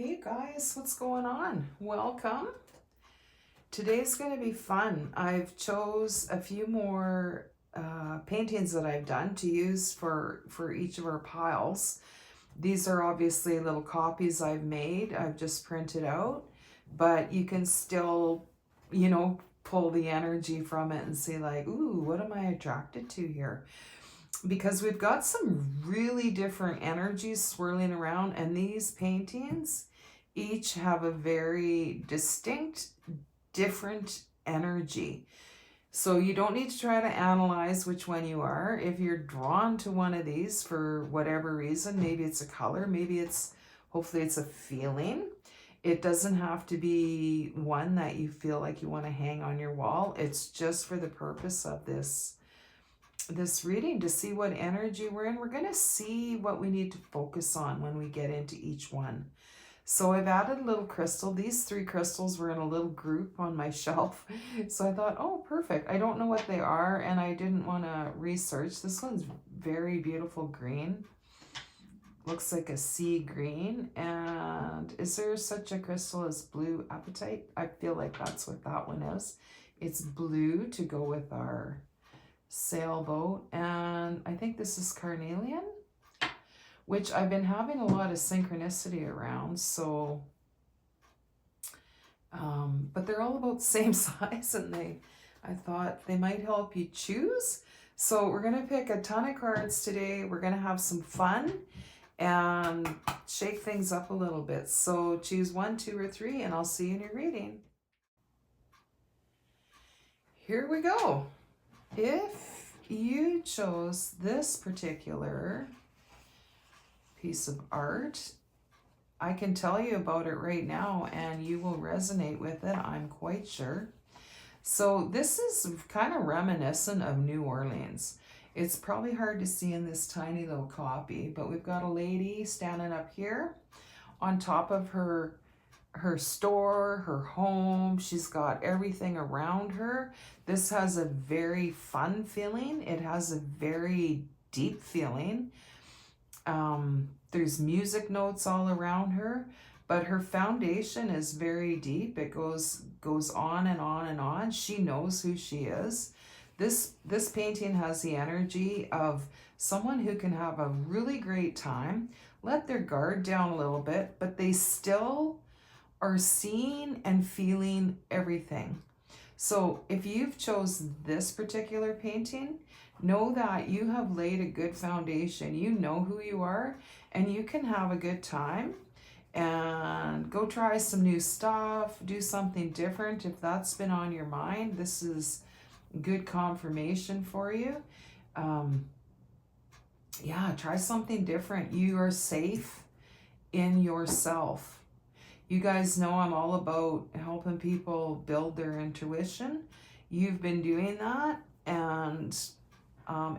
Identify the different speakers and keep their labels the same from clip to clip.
Speaker 1: Hey guys, what's going on? Welcome. Today's going to be fun. I've chose a few more paintings that I've done to use for each of our piles. These are obviously little copies I've made. I've just printed out, but you can still, pull the energy from it and see like, ooh, what am I attracted to here? Because we've got some really different energies swirling around, and these paintings each have a very distinct, different energy. So you don't need to try to analyze which one you are. If you're drawn to one of these for whatever reason, maybe it's a color, maybe hopefully it's a feeling. It doesn't have to be one that you feel like you want to hang on your wall. It's just for the purpose of this reading to see what energy we're in. We're going to see what we need to focus on when we get into each one. So I've added a little crystal. These 3 crystals were in a little group on my shelf. So I thought, oh, perfect. I don't know what they are, and I didn't want to research. This one's very beautiful green. Looks like a sea green. And is there such a crystal as blue apatite? I feel like that's what that one is. It's blue to go with our sailboat, and I think this is carnelian, which I've been having a lot of synchronicity around. So but they're all about the same size, and I thought they might help you choose. So we're gonna pick a ton of cards today. We're gonna have some fun and shake things up a little bit. So choose 1, 2, or 3, and I'll see you in your reading. Here we go. If you chose this particular piece of art, I can tell you about it right now and you will resonate with it, I'm quite sure. So this is kind of reminiscent of New Orleans. It's probably hard to see in this tiny little copy, but we've got a lady standing up here on top of her store, her home. She's got everything around her. This has a very fun feeling. It has a very deep feeling. There's music notes all around her, but her foundation is very deep. It goes on and on and on. She knows who she is. This painting has the energy of someone who can have a really great time, let their guard down a little bit, but they still are seeing and feeling everything. So if you've chosen this particular painting, know that you have laid a good foundation. You know who you are, and you can have a good time and go try some new stuff, do something different. If that's been on your mind, this is good confirmation for you. Yeah, try something different. You are safe in yourself. You guys know I'm all about helping people build their intuition. You've been doing that, and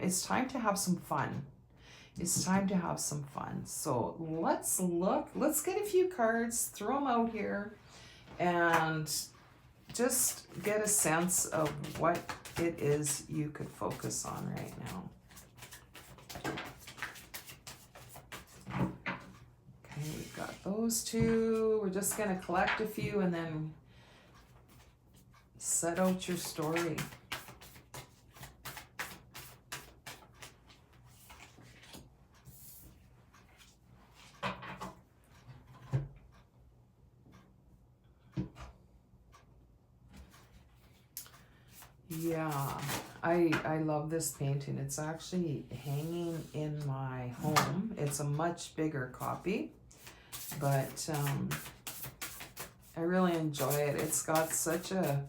Speaker 1: it's time to have some fun. It's time to have some fun. So let's get a few cards, throw them out here, and just get a sense of what it is you could focus on right now. Okay, we've got those 2. We're just going to collect a few and then set out your story. Yeah, I love this painting. It's actually hanging in my home. It's a much bigger copy, but I really enjoy it. It's got such a,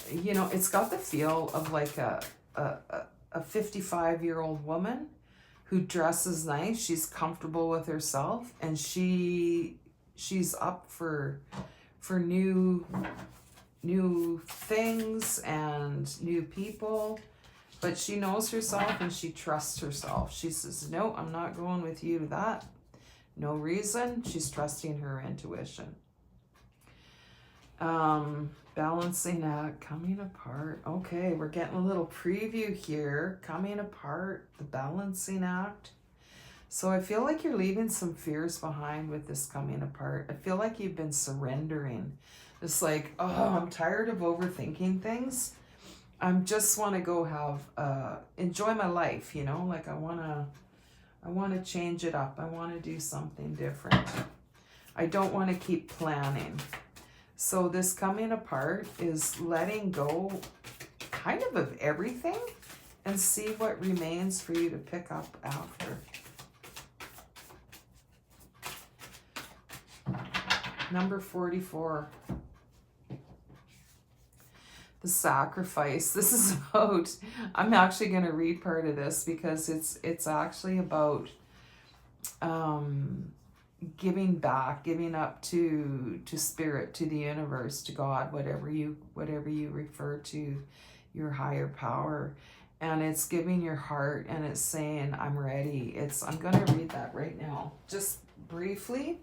Speaker 1: it's got the feel of like a 55-year-old woman who dresses nice. She's comfortable with herself, and she's up for new things and new people, but she knows herself and she trusts herself. She says, no, I'm not going with you to that. No reason. She's trusting her intuition. Balancing act, coming apart. Okay, we're getting a little preview here. Coming apart, the balancing act. So I feel like you're leaving some fears behind with this coming apart. I feel like you've been surrendering. It's like, oh, I'm tired of overthinking things. I just want to go have enjoy my life, you know? Like I want to change it up. I want to do something different. I don't want to keep planning. So this coming apart is letting go kind of everything and see what remains for you to pick up after. Number 44. The sacrifice. This is about, I'm actually going to read part of this because it's actually about giving back, giving up to spirit, to the universe, to God, whatever you refer to, your higher power. And it's giving your heart, and it's saying, I'm ready. I'm going to read that right now, just briefly,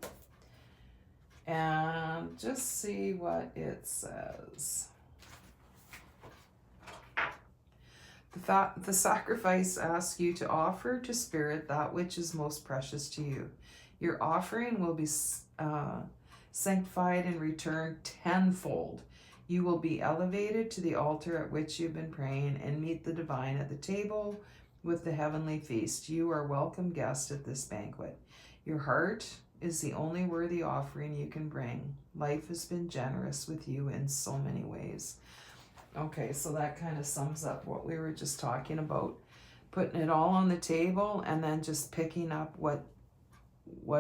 Speaker 1: and just see what it says. The sacrifice asks you to offer to spirit that which is most precious to you. Your offering will be sanctified and returned tenfold. You will be elevated to the altar at which you've been praying and meet the divine at the table with the heavenly feast. You are welcome guest at this banquet. Your heart is the only worthy offering you can bring. Life has been generous with you in so many ways. Okay, so that kind of sums up what we were just talking about. Putting it all on the table and then just picking up what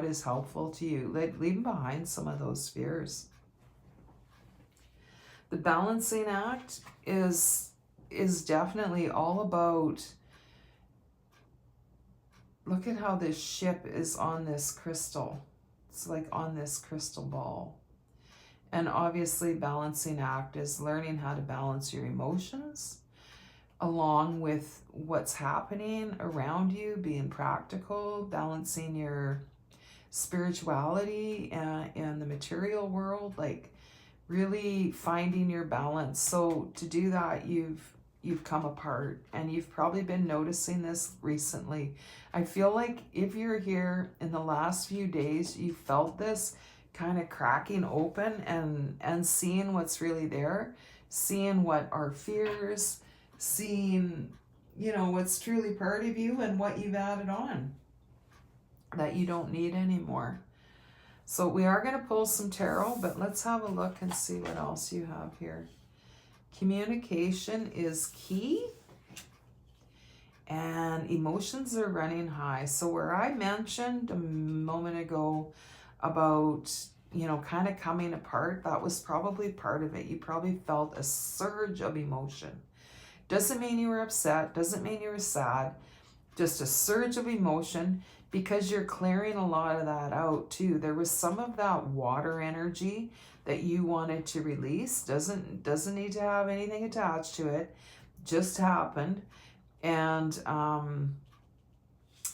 Speaker 1: is helpful to you. Leaving behind some of those fears. The balancing act is definitely all about, look at how this ship is on this crystal. It's like on this crystal ball. And obviously balancing act is learning how to balance your emotions along with what's happening around you, being practical, balancing your spirituality and the material world, like really finding your balance. So to do that, you've come apart, and you've probably been noticing this recently. I feel like if you're here in the last few days, you felt this kind of cracking open and seeing what's really there, seeing what are fears, seeing, you know, what's truly part of you and what you've added on that you don't need anymore. So we are going to pull some tarot, but let's have a look and see what else you have here. Communication is key, and emotions are running high. So where I mentioned a moment ago about, you know, kind of coming apart, that was probably part of it. You probably felt a surge of emotion. Doesn't mean you were upset, doesn't mean you were sad, just a surge of emotion, because you're clearing a lot of that out too. There was some of that water energy that you wanted to release. Doesn't need to have anything attached to it, just happened. And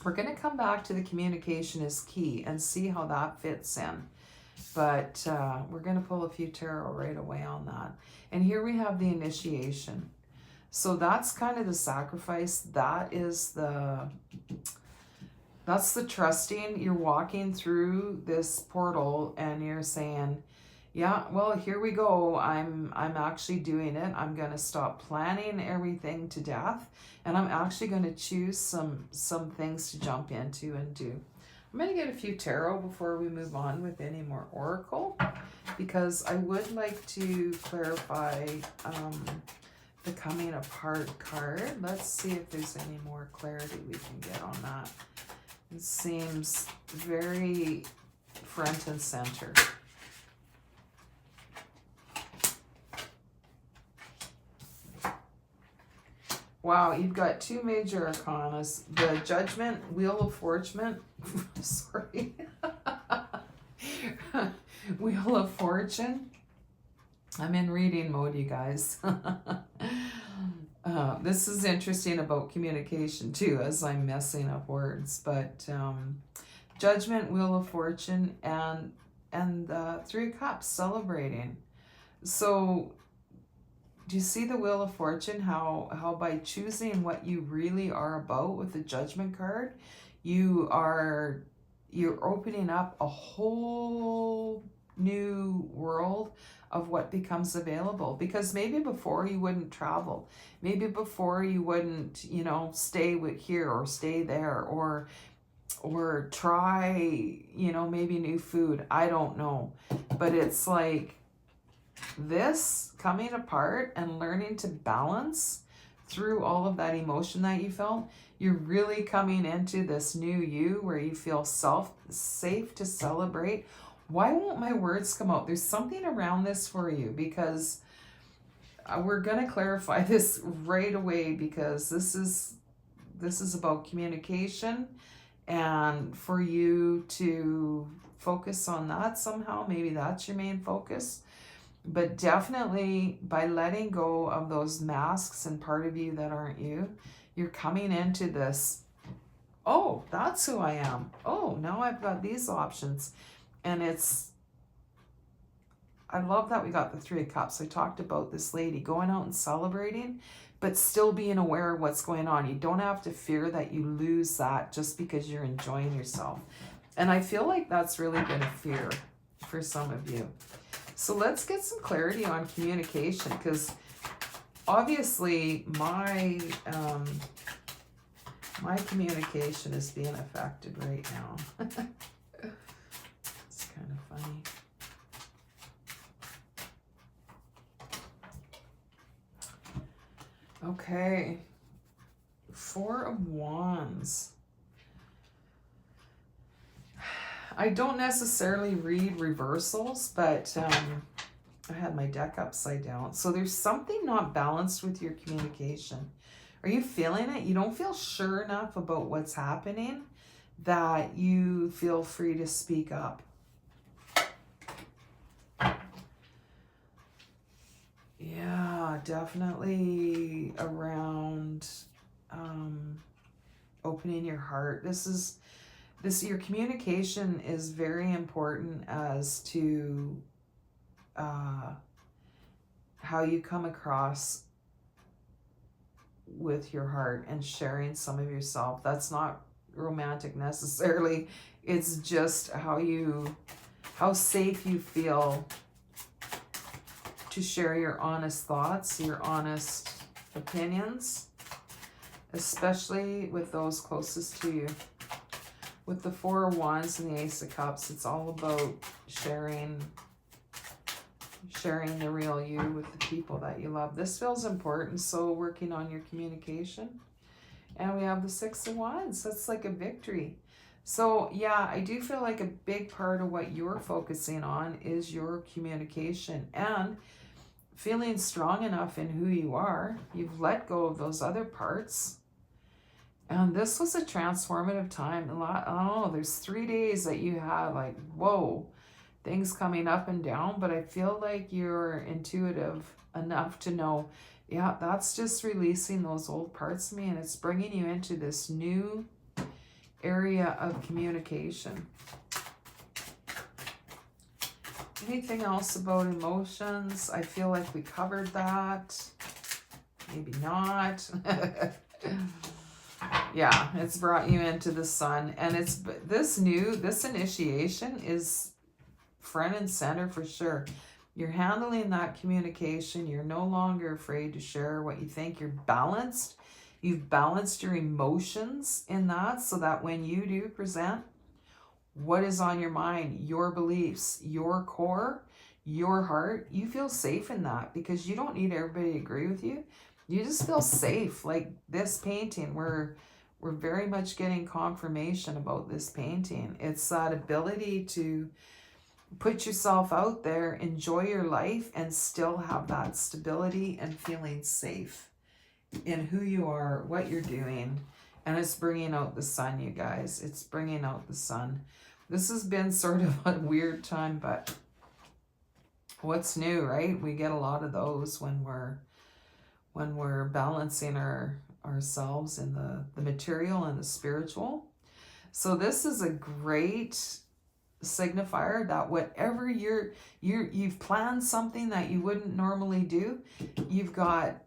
Speaker 1: we're going to come back to the communication is key and see how that fits in. But we're going to pull a few tarot right away on that. And here we have the initiation. So that's kind of the sacrifice. That's the trusting. You're walking through this portal and you're saying, yeah, well, here we go. I'm actually doing it. I'm going to stop planning everything to death, and I'm actually going to choose some things to jump into and do. I'm going to get a few tarot before we move on with any more oracle, because I would like to clarify the coming apart card. Let's see if there's any more clarity we can get on that. It seems very front and center. Wow, you've got two major arcanas. The Judgment, Wheel of Fortune. Sorry. Wheel of Fortune. I'm in reading mode, you guys. This is interesting about communication too, as I'm messing up words. But Judgment, Wheel of Fortune, and Three of Cups, celebrating. So do you see the Wheel of Fortune, how by choosing what you really are about with the Judgment card, You're opening up a whole new world of what becomes available, because maybe before you wouldn't travel, maybe before you wouldn't, stay with here or stay there, or try, maybe new food. I don't know. But it's like this coming apart and learning to balance through all of that emotion that you felt. You're really coming into this new you where you feel safe to celebrate. Why won't my words come out? There's something around this for you, because we're going to clarify this right away, because this is about communication, and for you to focus on that somehow. Maybe that's your main focus. But definitely by letting go of those masks and part of you that aren't you, you're coming into this, oh, that's who I am. Oh, now I've got these options. And I love that we got the 3 of Cups. I talked about this lady going out and celebrating, but still being aware of what's going on. You don't have to fear that you lose that just because you're enjoying yourself. And I feel like that's really been a fear for some of you. So let's get some clarity on communication, because obviously my communication is being affected right now. It's kind of funny. Okay, 4 of Wands. I don't necessarily read reversals, but I had my deck upside down. So there's something not balanced with your communication. Are you feeling it? You don't feel sure enough about what's happening that you feel free to speak up. Yeah, definitely around opening your heart. Your communication is very important as to how you come across with your heart and sharing some of yourself. That's not romantic necessarily. It's just how safe you feel to share your honest thoughts, your honest opinions, especially with those closest to you. With the 4 of Wands and the Ace of Cups, it's all about sharing the real you with the people that you love. This feels important, so working on your communication. And we have the 6 of Wands. That's like a victory. So yeah, I do feel like a big part of what you're focusing on is your communication and feeling strong enough in who you are. You've let go of those other parts. And this was a transformative time. I don't know, there's 3 days that you had like, whoa, things coming up and down, but I feel like you're intuitive enough to know, yeah, that's just releasing those old parts of me, and it's bringing you into this new area of communication. Anything else about emotions? I feel like we covered that. Maybe not. Yeah, it's brought you into the sun, and it's this initiation is front and center for sure. You're handling that communication. You're no longer afraid to share what you think. You're balanced. You've balanced your emotions in that, so that when you do present what is on your mind, your beliefs, your core, your heart, you feel safe in that, because you don't need everybody to agree with you. You just feel safe. Like this painting, we're very much getting confirmation about this painting. It's that ability to put yourself out there, enjoy your life, and still have that stability and feeling safe in who you are, what you're doing. And it's bringing out the sun, you guys. It's bringing out the sun. This has been sort of a weird time, but what's new, right? We get a lot of those when we're balancing ourselves in the material and the spiritual. So this is a great signifier that whatever you've planned something that you wouldn't normally do, you've got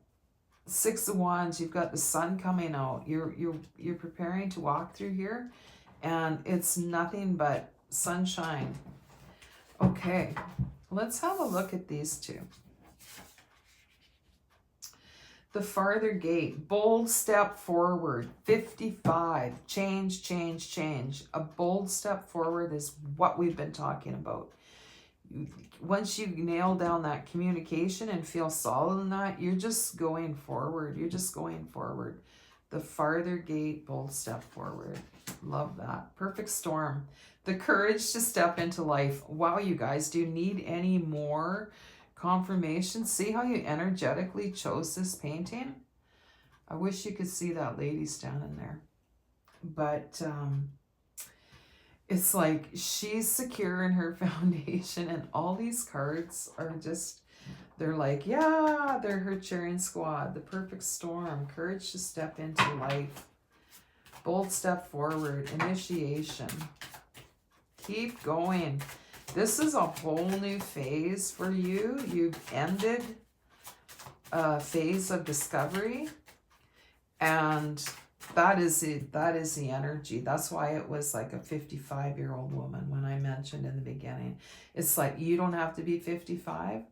Speaker 1: Six of Wands, you've got the sun coming out. You're preparing to walk through here, and it's nothing but sunshine. Okay, let's have a look at these two. The farther gate, bold step forward, 55, change, change, change. A bold step forward is what we've been talking about. Once you nail down that communication and feel solid in that, you're just going forward. You're just going forward. The farther gate, bold step forward. Love that. Perfect storm. The courage to step into life. Wow, you guys, do you need any more confirmation? See how you energetically chose this painting? I wish you could see that lady standing there. But it's like she's secure in her foundation, and all these cards are just, they're like, yeah, they're her cheering squad. The perfect storm, courage to step into life, bold step forward, initiation. Keep going. This is a whole new phase for you. You've ended a phase of discovery, and that is the energy. That's why it was like a 55-year-old woman when I mentioned in the beginning. It's like you don't have to be 55,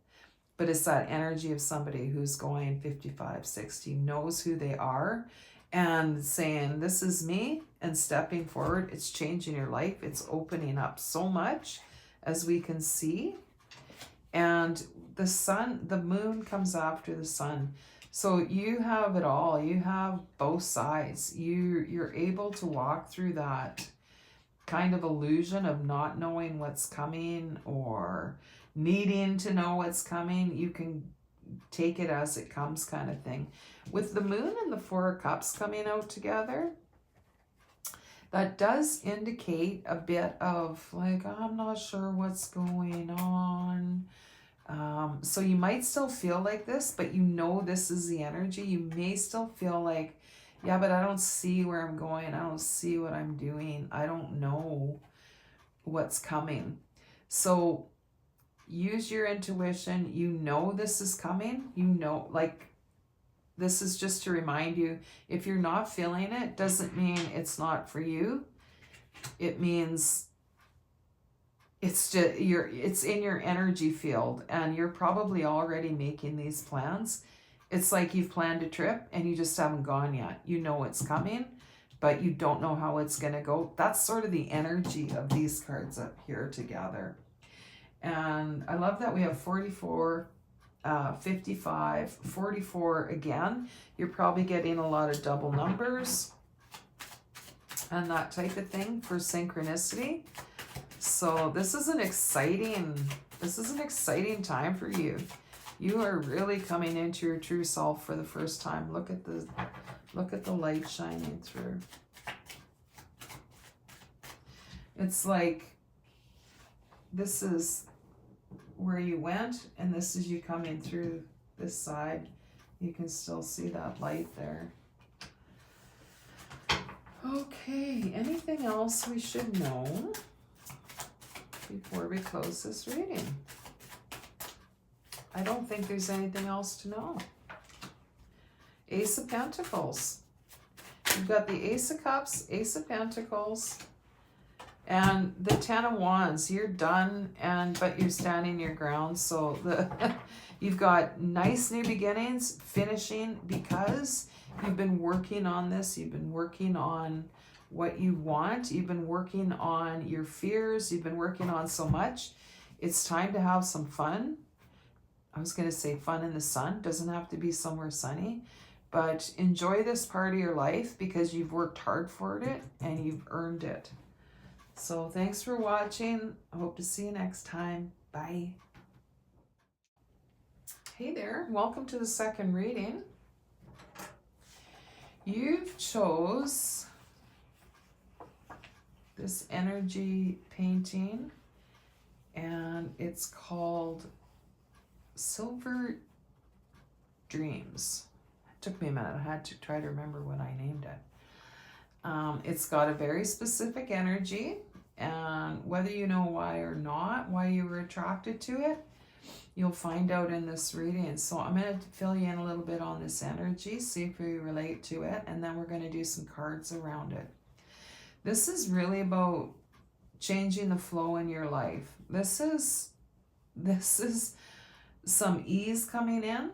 Speaker 1: but it's that energy of somebody who's going 55, 60, knows who they are, and saying, this is me, and stepping forward. It's changing your life. It's opening up so much, as we can see. And the sun, the moon comes after the sun. So you have it all. You have both sides. You're able to walk through that kind of illusion of not knowing what's coming or needing to know what's coming. You can take it as it comes, kind of thing. With the moon and the Four of Cups coming out together, that does indicate a bit of like, I'm not sure what's going on. So you might still feel like this, but you know this is the energy. You may still feel like, yeah, but I don't see where I'm going. I don't see what I'm doing. I don't know what's coming. So use your intuition. You know this is coming. You know, like, this is just to remind you, if you're not feeling it, doesn't mean it's not for you. It means it's just it's in your energy field, and you're probably already making these plans. It's like you've planned a trip and you just haven't gone yet. You know it's coming, but you don't know how it's going to go. That's sort of the energy of these cards up here together. And I love that we have 44, 55, 44 again. You're probably getting a lot of double numbers and that type of thing for synchronicity. So this is an exciting time for you. You are really coming into your true self for the first time. Look at the light shining through. It's like this is where you went, and this is you coming through this side. You can still see that light there. Okay, anything else we should know before we close this reading? I don't think there's anything else to know. Ace of Pentacles. You've got the Ace of Cups, Ace of Pentacles, and the Ten of Wands. You're done, but you're standing your ground. So you've got nice new beginnings, finishing, because you've been working on this. You've been working on what you want. You've been working on your fears. You've been working on so much. It's time to have some fun. I was going to say fun in the sun. Doesn't have to be somewhere sunny. But enjoy this part of your life because you've worked hard for it and you've earned it. So thanks for watching. I hope to see you next time. Bye. Hey there. Welcome to the second reading. You've chose this energy painting, and it's called Silver Dreams. It took me a minute. I had to try to remember what I named it. It's got a very specific energy, and whether you know why or not, why you were attracted to it, You'll find out in this reading. So I'm going to fill you in a little bit on this energy, see if you relate to it, and then we're going to do some cards around it. This is really about changing the flow in your life. This is some ease coming in,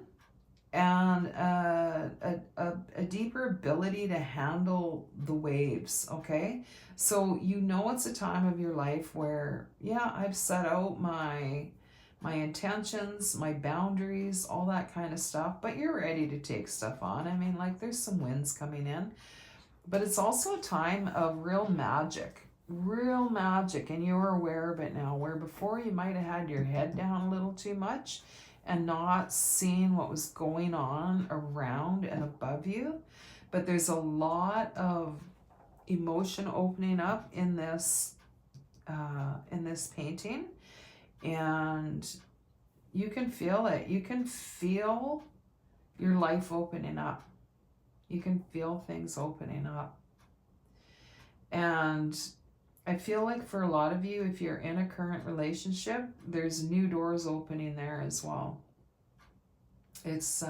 Speaker 1: and a deeper ability to handle the waves, okay? So you know it's a time of your life where, yeah, I've set out my intentions, my boundaries, all that kind of stuff, but you're ready to take stuff on. I mean, like, there's some winds coming in, but it's also a time of real magic, and you're aware of it now, where before you might have had your head down a little too much and not seeing what was going on around and above you. But there's a lot of emotion opening up in this painting, and you can feel it. You can feel your life opening up. You can feel things opening up. And I feel like for a lot of you, if you're in a current relationship, there's new doors opening there as well. It's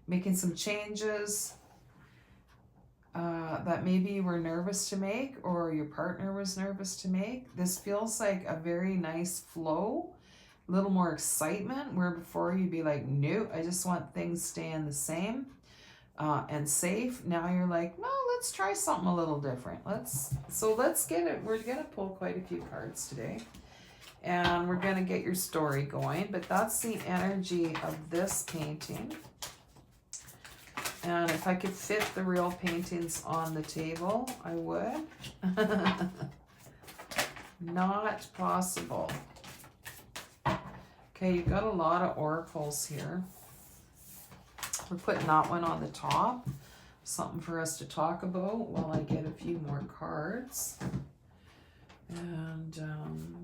Speaker 1: making some changes that maybe you were nervous to make, or your partner was nervous to make. This feels like a very nice flow, a little more excitement, where before you'd be like, no, I just want things staying the same and safe. Now you're like, no, let's try something a little different. Let's get it. We're gonna pull quite a few cards today, and we're gonna get your story going. But that's the energy of this painting. And if I could fit the real paintings on the table, I would. Not possible. Okay, you've got a lot of oracles here. We're putting that one on the top. Something for us to talk about while I get a few more cards. And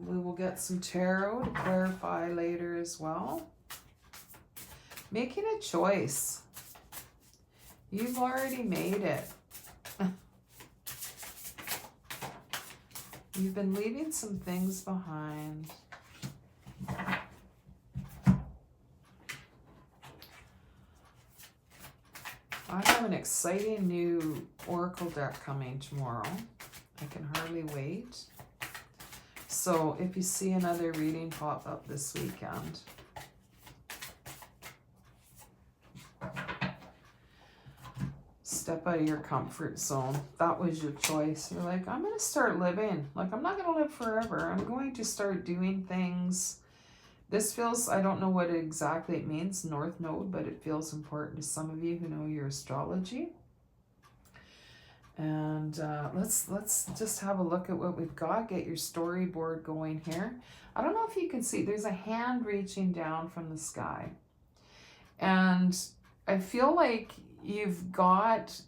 Speaker 1: we will get some tarot to clarify later as well. Making a choice. You've already made it. You've been leaving some things behind. I have an exciting new oracle deck coming tomorrow. I can hardly wait. So if you see another reading pop up this weekend, step out of your comfort zone. That was your choice. You're like, I'm going to start living. Like, I'm not going to live forever. I'm going to start doing things. This feels, I don't know what exactly it means, North Node, but it feels important to some of you who know your astrology. And let's just have a look at what we've got. Get your storyboard going here. I don't know if you can see, there's a hand reaching down from the sky. And I feel like you've got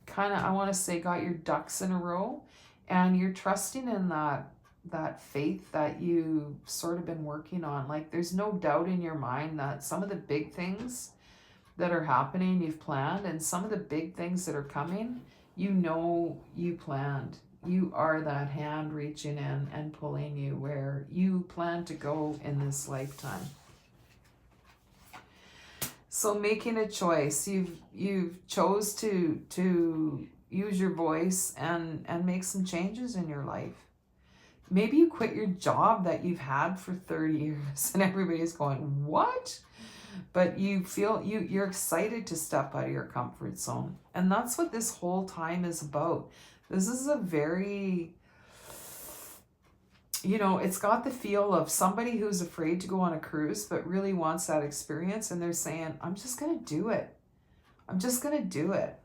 Speaker 1: kind of, I want to say, got your ducks in a row, and you're trusting in that faith that you've sort of been working on. Like, there's no doubt in your mind that some of the big things that are happening you've planned, and some of the big things that are coming, you know you planned. You are that hand reaching in and pulling you where you plan to go in this lifetime. So making a choice, you've chose to use your voice and make some changes in your life. Maybe you quit your job that you've had for 30 years and everybody's going, what? But you feel you're excited to step out of your comfort zone. And that's what this whole time is about. This is a very, it's got the feel of somebody who's afraid to go on a cruise, but really wants that experience. And they're saying, I'm just going to do it. I'm just going to do it.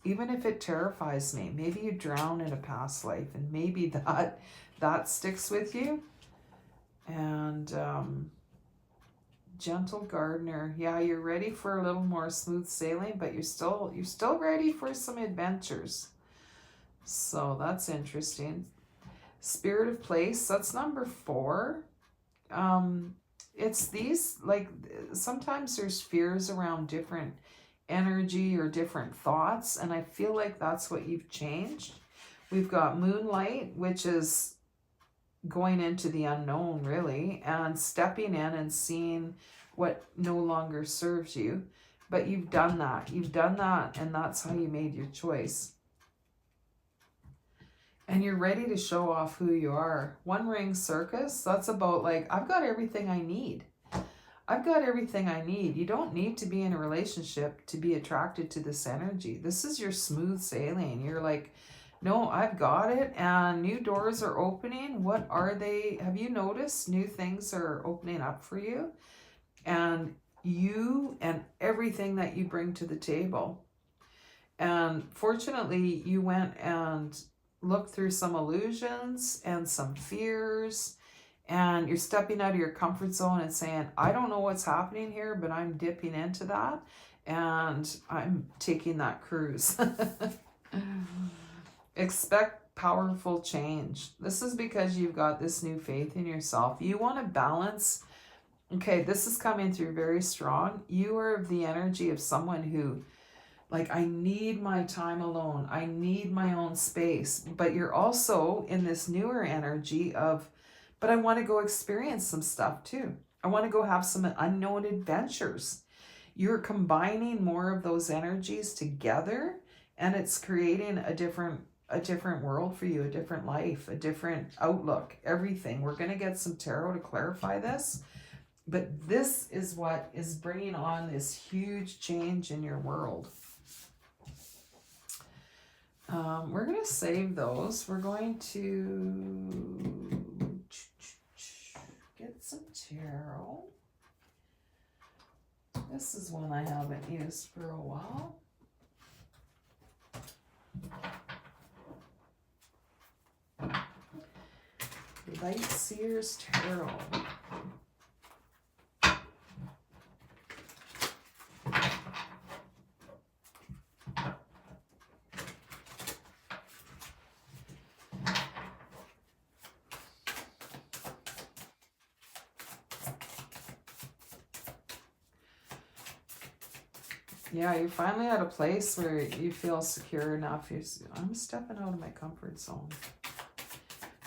Speaker 1: Even if it terrifies me. Maybe you drown in a past life, and maybe that sticks with you. And gentle gardener. Yeah, you're ready for a little more smooth sailing, but you're still ready for some adventures. So that's interesting. Spirit of place, that's number 4. It's these, like, sometimes there's fears around different energy or different thoughts, and I feel like that's what you've changed. We've got moonlight, which is going into the unknown, really, and stepping in and seeing what no longer serves you. But you've done that. You've done that, and that's how you made your choice. And you're ready to show off who you are. One ring circus, that's about like, I've got everything I need. I've got everything I need. You don't need to be in a relationship to be attracted to this energy. This is your smooth sailing. You're like, no, I've got it, and new doors are opening. What are they? Have you noticed new things are opening up for you? And you and everything that you bring to the table. And fortunately, you went and looked through some illusions and some fears, and you're stepping out of your comfort zone and saying, I don't know what's happening here, but I'm dipping into that and I'm taking that cruise. Expect powerful change. This is because you've got this new faith in yourself. You want to balance. Okay, this is coming through very strong. You are of the energy of someone who, like, I need my time alone. I need my own space. But you're also in this newer energy of, but I want to go experience some stuff too. I want to go have some unknown adventures. You're combining more of those energies together, and it's creating a different world for you, a different life, a different outlook, everything. We're going to get some tarot to clarify this. But this is what is bringing on this huge change in your world. We're going to save those. We're going to get some tarot. This is one I haven't used for a while. Light Seers Tarot. Yeah, you're finally at a place where you feel secure enough. I'm stepping out of my comfort zone.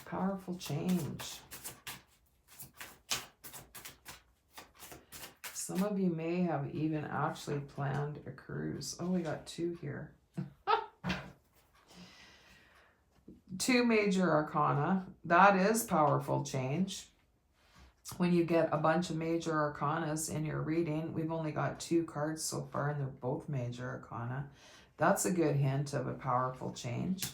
Speaker 1: Powerful change. Some of you may have even actually planned a cruise. Oh, we got two here. Two major arcana. That is powerful change. When you get a bunch of major arcanas in your reading, we've only got two cards so far, and they're both major arcana. That's a good hint of a powerful change.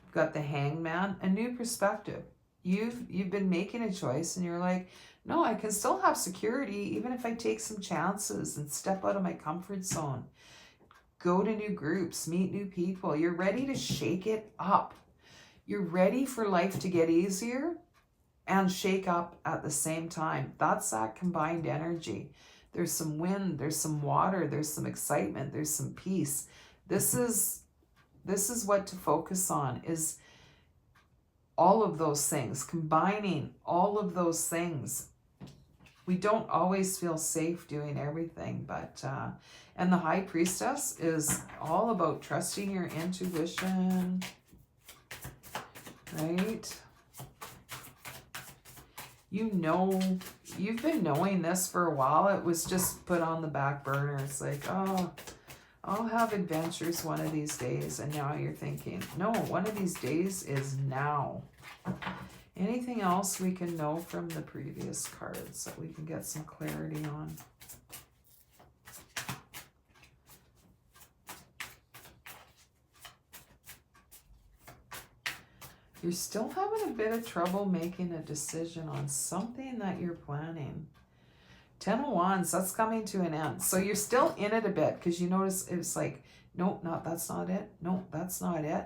Speaker 1: We've got the Hangman, a new perspective. You've been making a choice, and you're like, no, I can still have security even if I take some chances and step out of my comfort zone. Go to new groups, meet new people. You're ready to shake it up. You're ready for life to get easier and shake up at the same time. That's that combined energy. There's some wind, there's some water, there's some excitement, there's some peace. This is what to focus on, is all of those things, combining all of those things. We don't always feel safe doing everything, but and the High Priestess is all about trusting your intuition, right? You know, you've been knowing this for a while. It was just put on the back burner. It's like, oh, I'll have adventures one of these days. And now you're thinking, no, one of these days is now. Anything else we can know from the previous cards that we can get some clarity on? You're still having a bit of trouble making a decision on something that you're planning. 10 of Wands, that's coming to an end. So you're still in it a bit because you notice it's like, nope, that's not it. Nope, that's not it.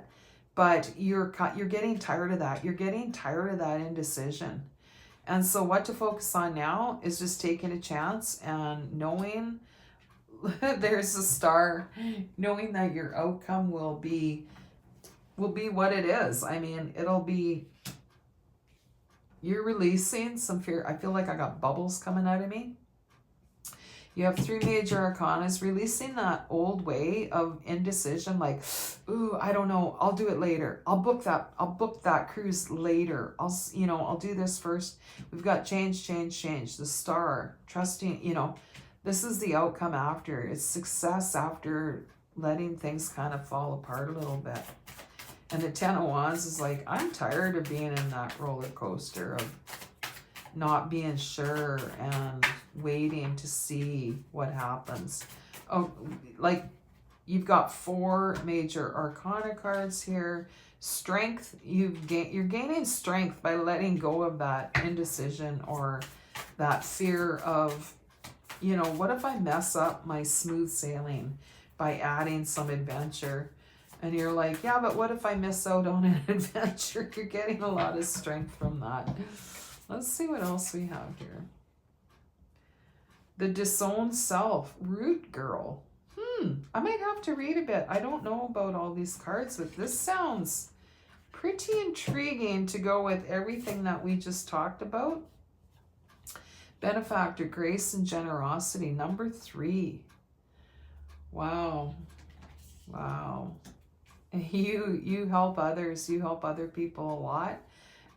Speaker 1: But you're getting tired of that. You're getting tired of that indecision. And so what to focus on now is just taking a chance and knowing there's a star, knowing that your outcome will be what it is. I mean, it'll be, you're releasing some fear. I feel like I got bubbles coming out of me. You have 3 major arcanas, releasing that old way of indecision, like, ooh, I don't know, I'll do it later. I'll book that cruise later. I'll do this first. We've got change, the Star, trusting, this is the outcome after. It's success after letting things kind of fall apart a little bit. And the 10 of Wands is like, I'm tired of being in that roller coaster of not being sure and waiting to see what happens. Oh, like, you've got 4 major arcana cards here. Strength, you're gaining strength by letting go of that indecision or that fear of, what if I mess up my smooth sailing by adding some adventure? And you're like, yeah, but what if I miss out on an adventure? You're getting a lot of strength from that. Let's see what else we have here. The disowned self, root girl. I might have to read a bit. I don't know about all these cards, but this sounds pretty intriguing to go with everything that we just talked about. Benefactor, grace and generosity, number 3. Wow. You help others, you help other people a lot,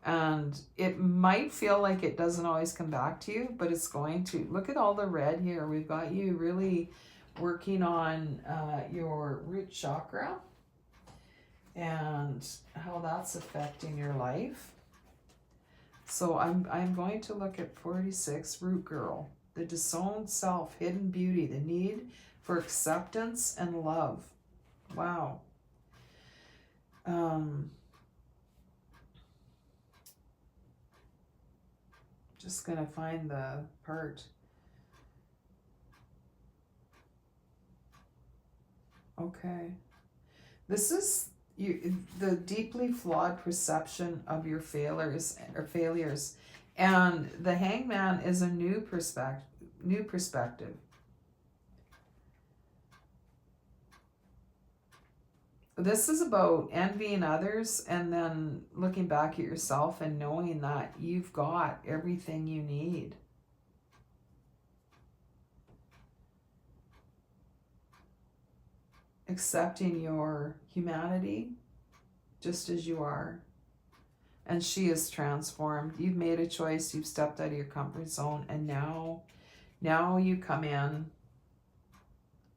Speaker 1: and it might feel like it doesn't always come back to you, but it's going to. Look at all the red here. We've got you really working on your root chakra and how that's affecting your life. So I'm going to look at 46, root girl, the disowned self, hidden beauty, the need for acceptance and love. Wow. Just gonna find the part. Okay. This is the deeply flawed perception of your failures. And the Hangman is a new perspective. This is about envying others and then looking back at yourself and knowing that you've got everything you need. Accepting your humanity just as you are. And she is transformed. You've made a choice. You've stepped out of your comfort zone. And now you come in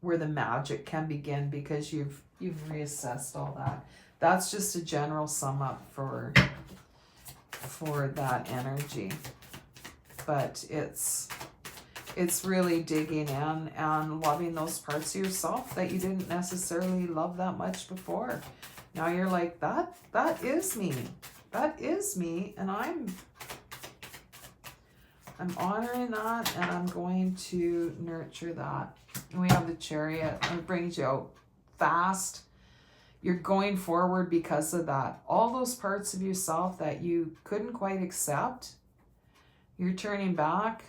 Speaker 1: where the magic can begin because you've reassessed all that. That's just a general sum up for that energy. But it's really digging in and loving those parts of yourself that you didn't necessarily love that much before. Now you're like, that is me. That is me, and I'm honoring that, and I'm going to nurture that. And we have the Chariot, and it brings you out fast. You're going forward because of that. All those parts of yourself that you couldn't quite accept, you're turning back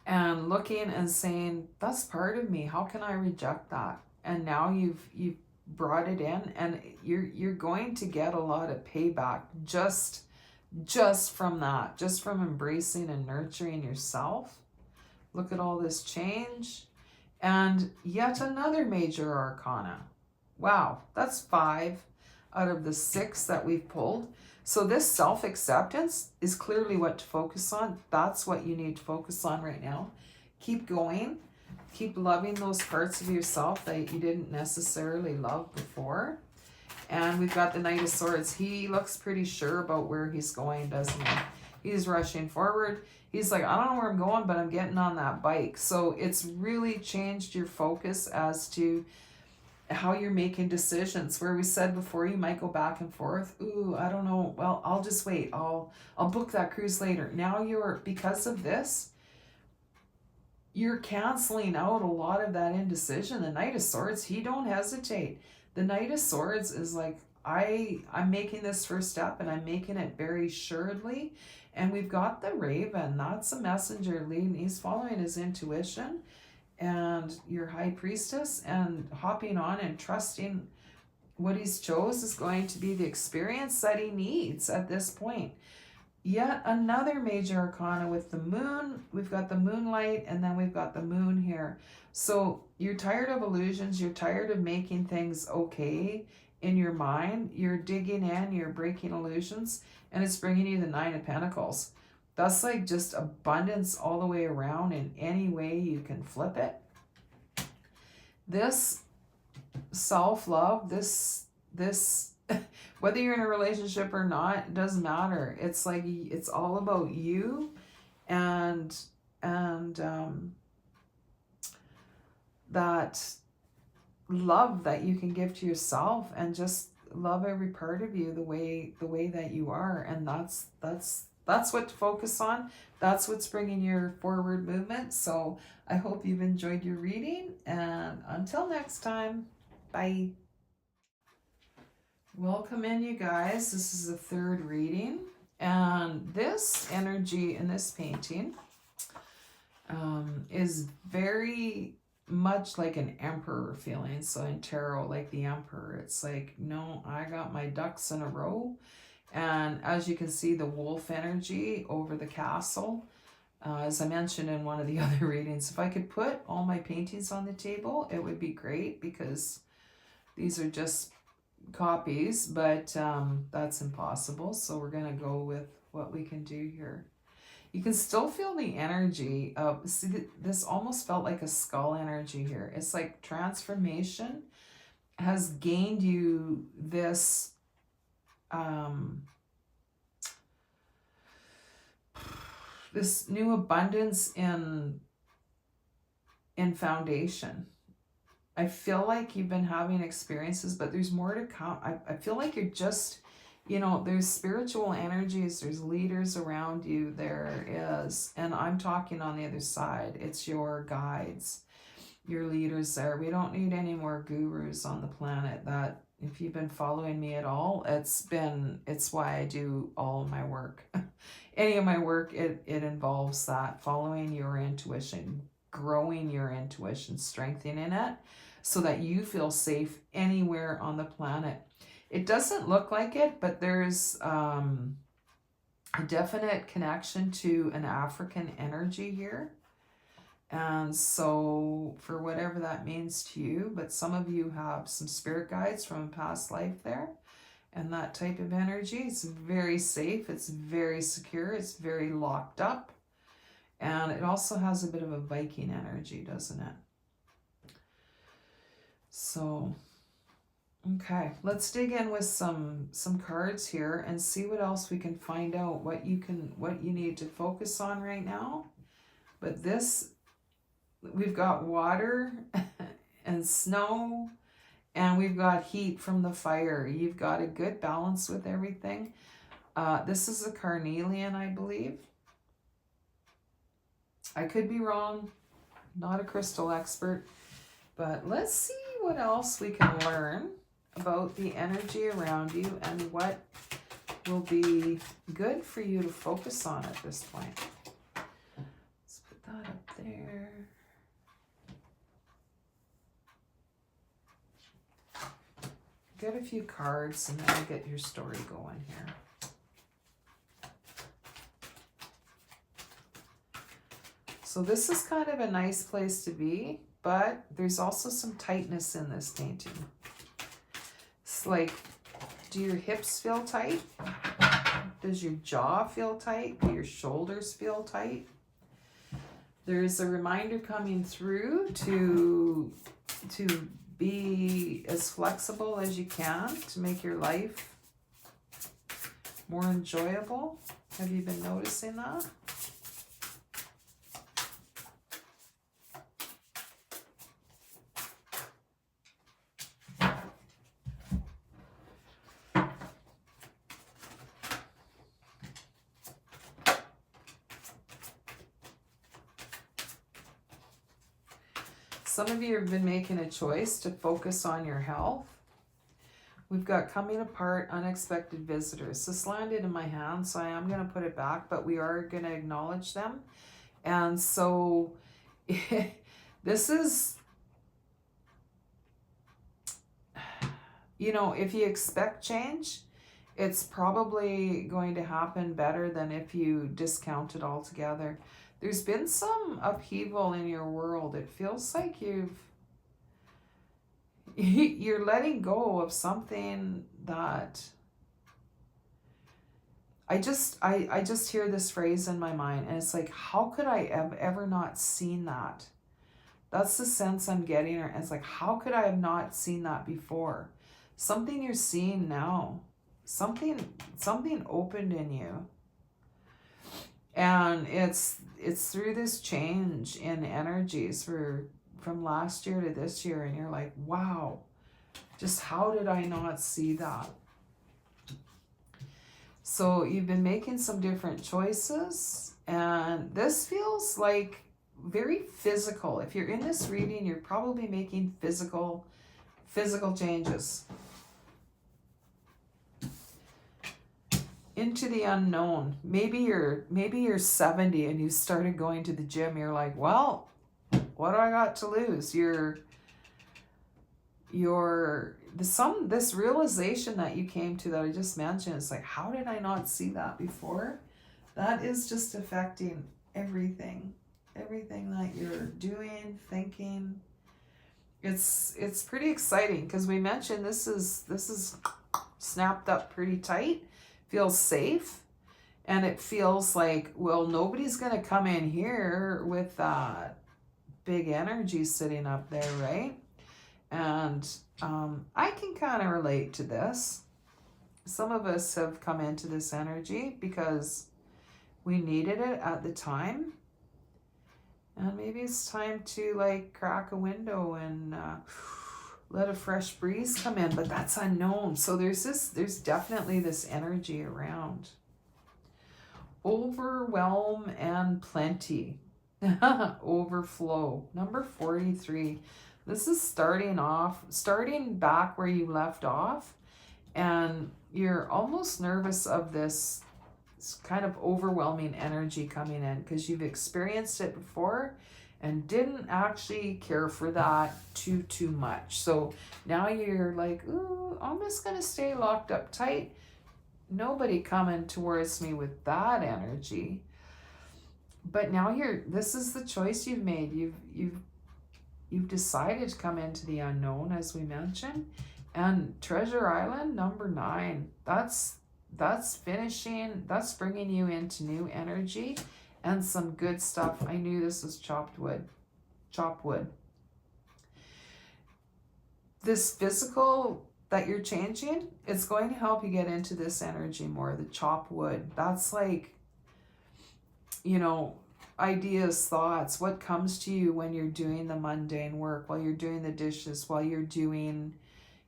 Speaker 1: and looking and saying, that's part of me. How can I reject that? And now you've brought it in, and you're going to get a lot of payback just from that, just from embracing and nurturing yourself. Look at all this change. And yet another major arcana. Wow, that's 5 out of the 6 that we've pulled. So this self-acceptance is clearly what to focus on. That's what you need to focus on right now. Keep going. Keep loving those parts of yourself that you didn't necessarily love before. And we've got the Knight of Swords. He looks pretty sure about where he's going, doesn't he? He's rushing forward. He's like, I don't know where I'm going, but I'm getting on that bike. So it's really changed your focus as to how you're making decisions. Where we said before, you might go back and forth. Ooh, I don't know. Well, I'll just wait. I'll book that cruise later. Now because of this, you're canceling out a lot of that indecision. The Knight of Swords, he don't hesitate. The Knight of Swords is like, I'm making this first step, and I'm making it very assuredly. And we've got the Raven. That's a messenger leading. He's following his intuition. And your High Priestess, and hopping on and trusting what he's chose is going to be the experience that he needs at this point. yet another major arcana with the moon. We've got the moonlight, and then we've got the moon here. So you're tired of illusions. You're tired of making things okay in your mind. You're digging in, you're breaking illusions, and it's bringing you the Nine of Pentacles. That's like just abundance all the way around in any way you can flip it. This self-love, this whether you're in a relationship or not, it doesn't matter. It's like it's all about you and that love that you can give to yourself, and just love every part of you the way that you are. And that's what to focus on. That's what's bringing your forward movement. So I hope you've enjoyed your reading, and until next time, bye. Welcome in, you guys. This is the third reading, and this energy in this painting is very much like an emperor feeling. So in tarot, like the emperor, it's like, no, I got my ducks in a row. And as you can see, the wolf energy over the castle. As I mentioned in one of the other readings, if I could put all my paintings on the table, it would be great, because these are just copies, but that's impossible. So we're going to go with what we can do here. You can still feel the energy of, see, this almost felt like a skull energy here. It's like transformation has gained you this this new abundance in foundation. I feel like you've been having experiences, but there's more to come. I feel like you're just, you know, there's spiritual energies, there's leaders around you, there is, and I'm talking on the other side. It's your guides, your leaders there. We don't need any more gurus on the planet. That, if you've been following me at all, it's why I do all of my work. Any of my work, it involves that, following your intuition, growing your intuition, strengthening it, so that you feel safe anywhere on the planet. It doesn't look like it, but there's a definite connection to an African energy here. And so, for whatever that means to you, but some of you have some spirit guides from a past life there. And that type of energy, it's very safe, it's very secure, it's very locked up. And it also has a bit of a Viking energy, doesn't it? So, okay, let's dig in with some cards here and see what else we can find out, what you need to focus on right now. But this, we've got water and snow, and we've got heat from the fire. You've got a good balance with everything. This is a carnelian, I believe. I could be wrong, not a crystal expert, but let's see what else we can learn about the energy around you and what will be good for you to focus on at this point. Let's put that up there. Get a few cards and then I'll get your story going here. So this is kind of a nice place to be, but there's also some tightness in this painting. It's like, do your hips feel tight? Does your jaw feel tight? Do your shoulders feel tight? There's a reminder coming through to be as flexible as you can to make your life more enjoyable. Have you been noticing that? Some of you have been making a choice to focus on your health. We've got coming apart, unexpected visitors. This landed in my hand, so I am going to put it back, but we are going to acknowledge them. And so this is, you know, if you expect change it's probably going to happen better than if you discount it altogether. There's been some upheaval in your world. It feels like you're letting go of something that I just hear this phrase in my mind, and it's like, how could I have ever not seen that? That's the sense I'm getting. It's like, how could I have not seen that before? Something you're seeing now. Something opened in you. And it's through this change in energies from last year to this year, and you're like, wow, just how did I not see that? So you've been making some different choices, and this feels like very physical. If you're in this reading, you're probably making physical changes into the unknown. Maybe you're 70 and you started going to the gym. You're like, well, what do I got to lose? This realization that you came to that I just mentioned, it's like, how did I not see that before? That is just affecting everything that you're doing, thinking. It's pretty exciting, because we mentioned this is snapped up pretty tight, feels safe, and it feels like, well, nobody's gonna come in here with that big energy sitting up there, right? And I can kind of relate to this. Some of us have come into this energy because we needed it at the time. And maybe it's time to like crack a window and let a fresh breeze come in, but that's unknown. So there's definitely this energy around. Overwhelm and plenty. Overflow. Number 43. This is starting back where you left off, and you're almost nervous of this kind of overwhelming energy coming in because you've experienced it before and didn't actually care for that too much. So now you're like, ooh, I'm just gonna stay locked up tight. Nobody coming towards me with that energy. But now this is the choice you've made. You've decided to come into the unknown, as we mentioned. And Treasure Island, number 9, that's finishing, that's bringing you into new energy and some good stuff. I knew this was chopped wood. This physical that you're changing, it's going to help you get into this energy more, the chop wood. That's like, ideas, thoughts, what comes to you when you're doing the mundane work, while you're doing the dishes, while you're doing,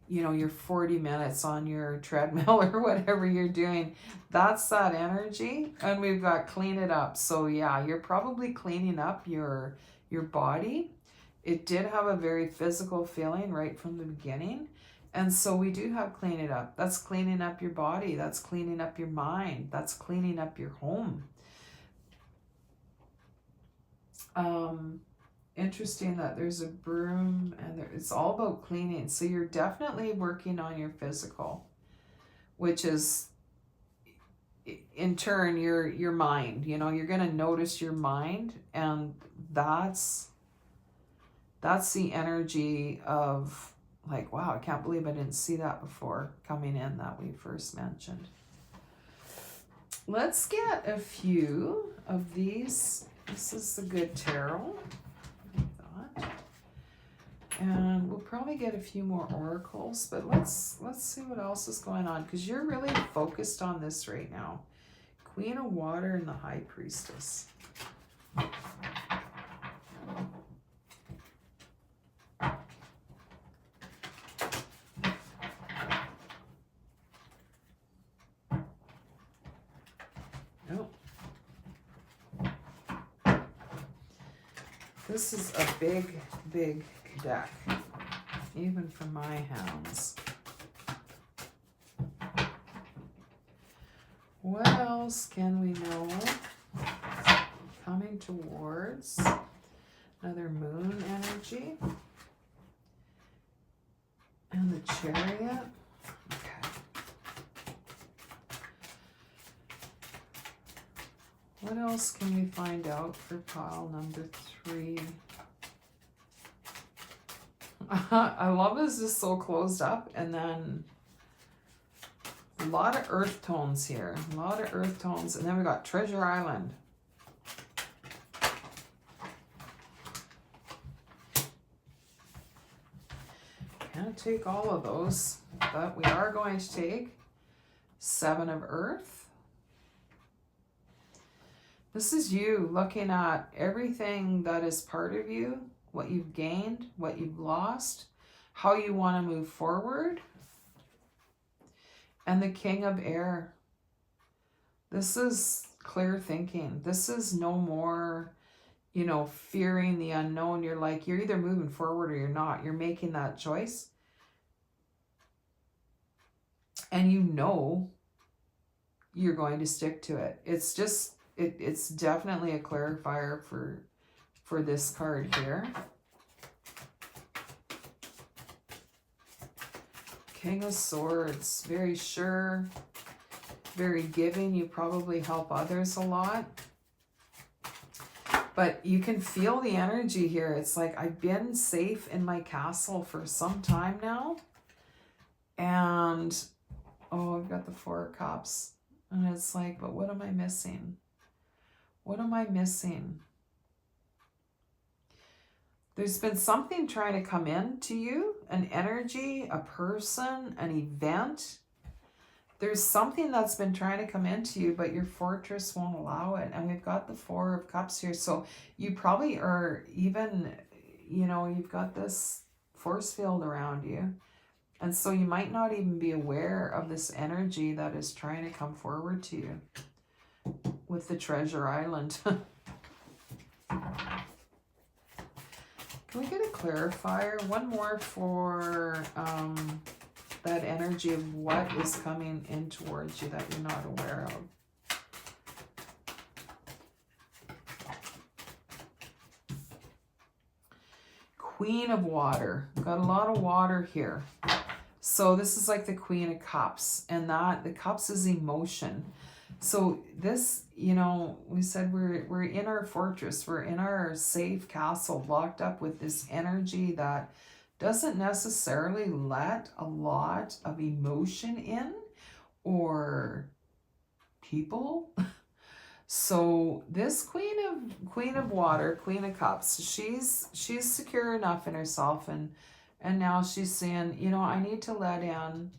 Speaker 1: your 40 minutes on your treadmill or whatever you're doing. That's that energy. And we've got clean it up. So yeah, you're probably cleaning up your body. It did have a very physical feeling right from the beginning. And so we do have clean it up. That's cleaning up your body. That's cleaning up your mind. That's cleaning up your home. Interesting that there's a broom and it's all about cleaning. So you're definitely working on your physical, which is in turn your mind. You're going to notice your mind, and that's the energy of like, wow, I can't believe I didn't see that before coming in that we first mentioned. Let's get a few of these. This is the good tarot, I thought. And we'll probably get a few more oracles, but let's see what else is going on, because you're really focused on this right now. Queen of Water and the High Priestess. This is a big deck, even for my hands. What else can we know? Coming towards another moon energy. And the Chariot. Okay. What else can we find out for pile number 3? I love this just so closed up, and then a lot of earth tones here. A lot of earth tones. And then we got Treasure Island. Can't take all of those, but we are going to take 7 of Earth. This is you looking at everything that is part of you, what you've gained, what you've lost, how you want to move forward. And the King of Air. This is clear thinking. This is no more, you know, fearing the unknown. You're like, you're either moving forward or you're not. You're making that choice. And you know you're going to stick to it. It's just, it's definitely a clarifier for this card here. King of Swords, very sure, very giving. You probably help others a lot. But you can feel the energy here. It's like, I've been safe in my castle for some time now. And, oh, I've got the 4 of Cups. And it's like, but what am I missing? What am I missing? There's been something trying to come into you, an energy, a person, an event. There's something that's been trying to come into you, but your fortress won't allow it. And we've got the 4 of Cups here. So you probably are even, you know, you've got this force field around you. And so you might not even be aware of this energy that is trying to come forward to you with the Treasure Island. Can we get a clarifier? One more for that energy of what is coming in towards you that you're not aware of. Queen of Water. Got a lot of water here. So this is like the Queen of Cups, and that the Cups is emotion. So this, you know, we said we're in our fortress, we're in our safe castle, locked up with this energy that doesn't necessarily let a lot of emotion in or people. So this Queen of Water, Queen of Cups, she's secure enough in herself, and now she's saying, you know, I need to let in,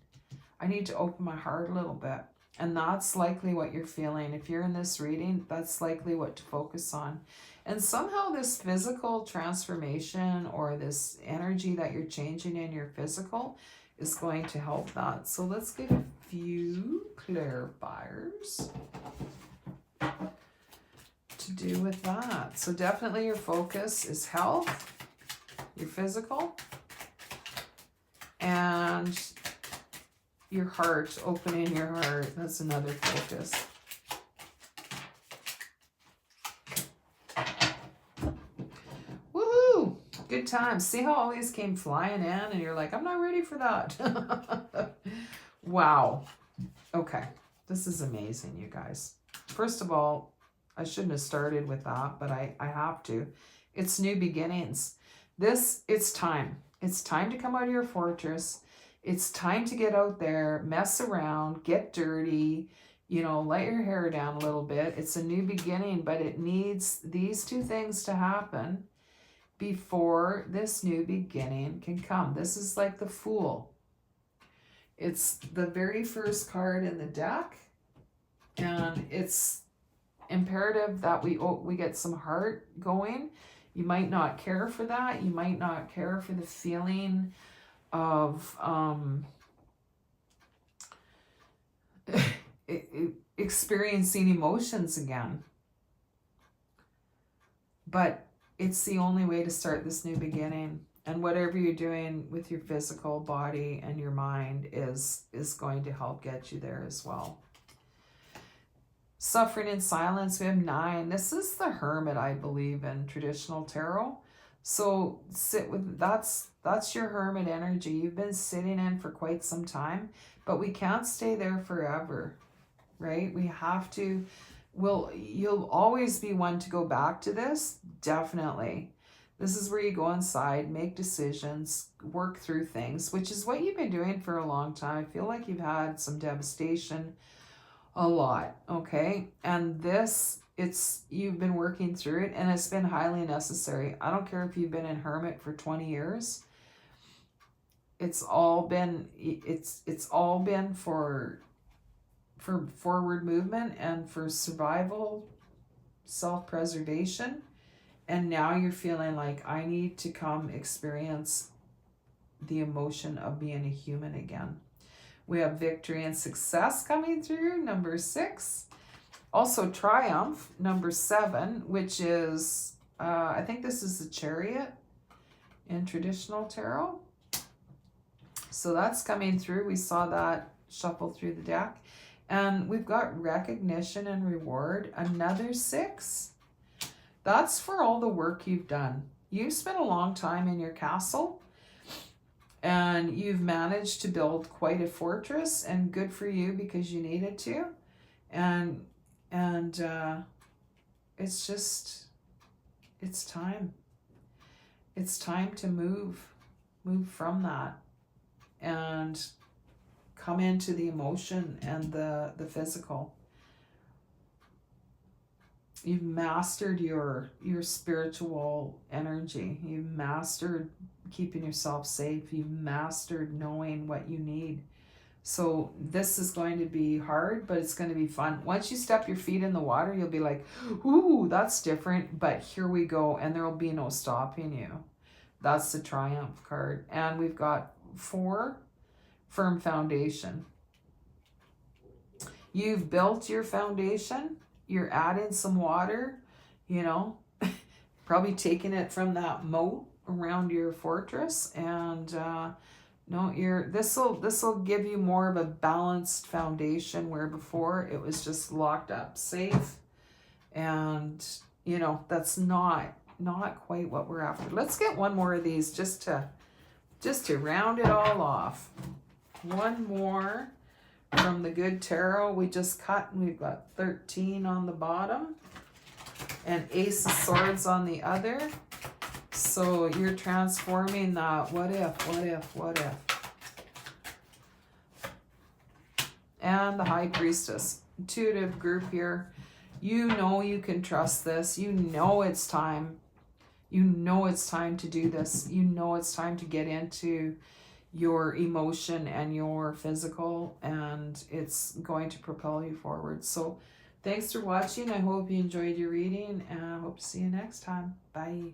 Speaker 1: I need to open my heart a little bit. And that's likely what you're feeling. If you're in this reading, that's likely what to focus on. And somehow this physical transformation or this energy that you're changing in your physical is going to help that. So let's get a few clarifiers to do with that. So definitely your focus is health, your physical, and your heart, opening your heart. That's another focus. Woohoo! Good times. See how all these came flying in and you're like, I'm not ready for that. Wow. Okay. This is amazing, you guys. First of all, I shouldn't have started with that, but I have to. It's new beginnings. It's time. It's time to come out of your fortress. It's time to get out there, mess around, get dirty, you know, let your hair down a little bit. It's a new beginning, but it needs these 2 things to happen before this new beginning can come. This is like the Fool. It's the very first card in the deck, and it's imperative that we get some heart going. You might not care for that. You might not care for the feeling of experiencing emotions again. But it's the only way to start this new beginning. And whatever you're doing with your physical body and your mind is going to help get you there as well. Suffering in silence, we have 9. This is the Hermit, I believe, in traditional tarot. So sit with, that's your Hermit energy. You've been sitting in for quite some time, but we can't stay there forever, right? We have to you'll always be one to go back to this, definitely. This is where you go inside, make decisions, work through things, which is what you've been doing for a long time. I feel like you've had some devastation, a lot, okay? And this, you've been working through it, and it's been highly necessary. I don't care if you've been in hermit for 20 years. It's all been for forward movement and for survival, self-preservation. And now you're feeling like, I need to come experience the emotion of being a human again. We have victory and success coming through, number 6. Also triumph, number 7, which is, I think this is the Chariot in traditional tarot. So that's coming through. We saw that shuffle through the deck. And we've got recognition and reward, another 6. That's for all the work you've done. You've spent a long time in your castle, and you've managed to build quite a fortress, and good for you because you needed to. And it's just, it's time. It's time to move from that and come into the emotion and the physical. You've mastered your spiritual energy. You've mastered keeping yourself safe. You've mastered knowing what you need. So this is going to be hard, but it's going to be fun. Once you step your feet in the water, you'll be like, ooh, that's different, but here we go, and there will be no stopping you. That's the Triumph card. And we've got 4, firm foundation. You've built your foundation. You're adding some water, you know, probably taking it from that moat around your fortress, and no, this will give you more of a balanced foundation, where before it was just locked up safe, and you know, that's not quite what we're after. Let's get one more of these just to round it all off. One more from the Good Tarot we just cut, and we've got 13 on the bottom and Ace of Swords on the other. So you're transforming that what if. And the High Priestess. Intuitive group here. You know you can trust this. You know it's time. You know it's time to do this. You know it's time to get into your emotion and your physical, and it's going to propel you forward. So thanks for watching. I hope you enjoyed your reading, and I hope to see you next time. Bye.